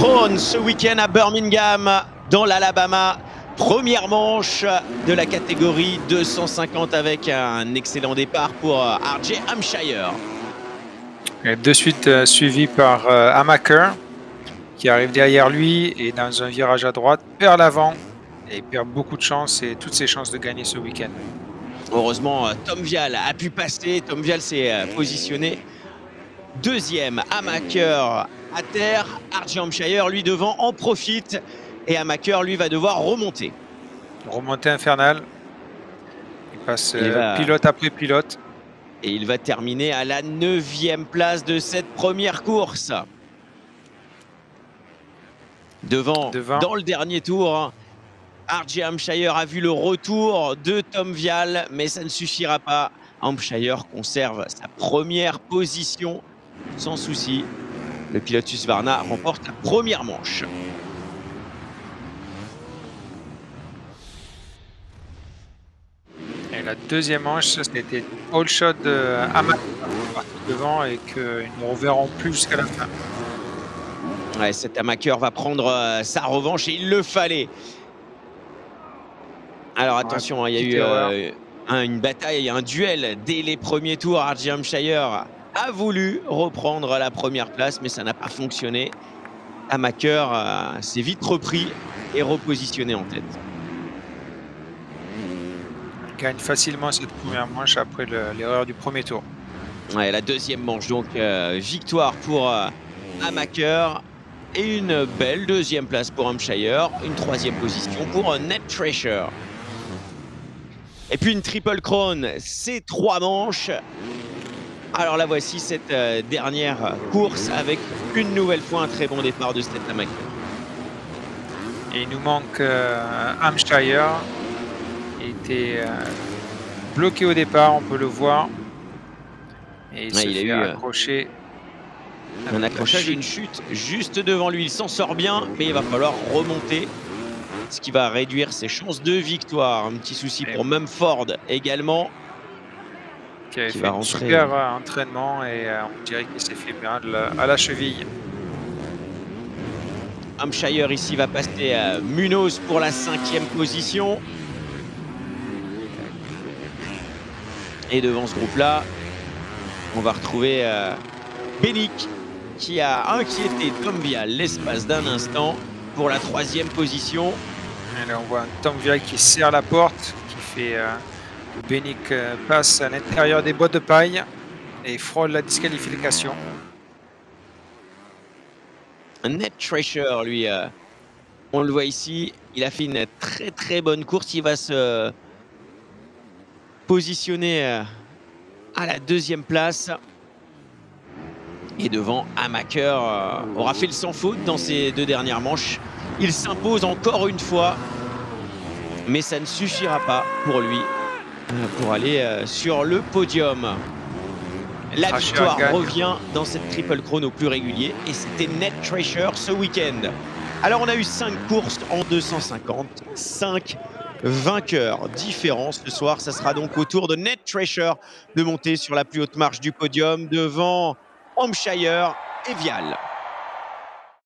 Crown ce week-end à Birmingham, dans l'Alabama. Première manche de la catégorie 250 avec un excellent départ pour RJ Hampshire. Et de suite suivi par Amaker qui arrive derrière lui et dans un virage à droite perd l'avant et perd beaucoup de chance et toutes ses chances de gagner ce week-end. Heureusement, Tom Vial a pu passer. Tom Vial s'est positionné deuxième. Amaker à terre. RJ Hampshire, lui, devant, en profite. Et Amaker, lui, va devoir remonter. Remontée infernale. Il passe pilote après pilote. Et il va terminer à la 9e place de cette première course. Devant. Dans le dernier tour, RJ Hampshire a vu le retour de Tom Vial, mais ça ne suffira pas. Hampshire conserve sa première position sans souci. Le pilote Husqvarna remporte la première manche. Et la deuxième manche, c'était all shot de Amaker devant et qu'ils ne reverront plus jusqu'à la fin. Ouais, cet Amaker va prendre sa revanche et il le fallait. Alors attention, il y a eu une bataille, un duel dès les premiers tours. RJ Hampshire a voulu reprendre la première place, mais ça n'a pas fonctionné. Amaker s'est vite repris et repositionné en tête. Il gagne facilement cette première manche après l'erreur du premier tour. Ouais, la deuxième manche, donc victoire pour Amaker et une belle deuxième place pour Hampshire, une troisième position pour Ned Treasure. Et puis une Triple Crown, c'est 3 manches. Alors la voici, cette dernière course avec une nouvelle fois un très bon départ de Seth Amaker. Et il nous manque Hampshire. Il était bloqué au départ, on peut le voir. Et il s'est fait accrocher. Un accrochage et une chute juste devant lui. Il s'en sort bien, mais il va falloir remonter, ce qui va réduire ses chances de victoire. Un petit souci pour Mumford également. Qui avait fait un super entraînement et on dirait qu'il s'est fait mal à la cheville. Hampshire ici va passer à Munoz pour la 5e position. Et devant ce groupe-là, on va retrouver Benick qui a inquiété Tom Vial l'espace d'un instant pour la 3e position. Et là, on voit Tom Vial qui serre la porte, qui fait que Benick passe à l'intérieur des boîtes de paille et frôle la disqualification. Ned Treasure, lui, on le voit ici, il a fait une très très bonne course. Il va se positionner à la 2e place. Et devant, Amaker aura fait le sans faute dans ces 2 dernières manches. Il s'impose encore une fois, mais ça ne suffira pas pour lui pour aller sur le podium. La victoire revient dans cette Triple Crown au plus régulier et c'était Ned Treasure ce week-end. Alors on a eu 5 courses en 250, 5 vainqueurs différents ce soir. Ça sera donc au tour de Ned Treasure de monter sur la plus haute marche du podium devant Hampshire et Vial.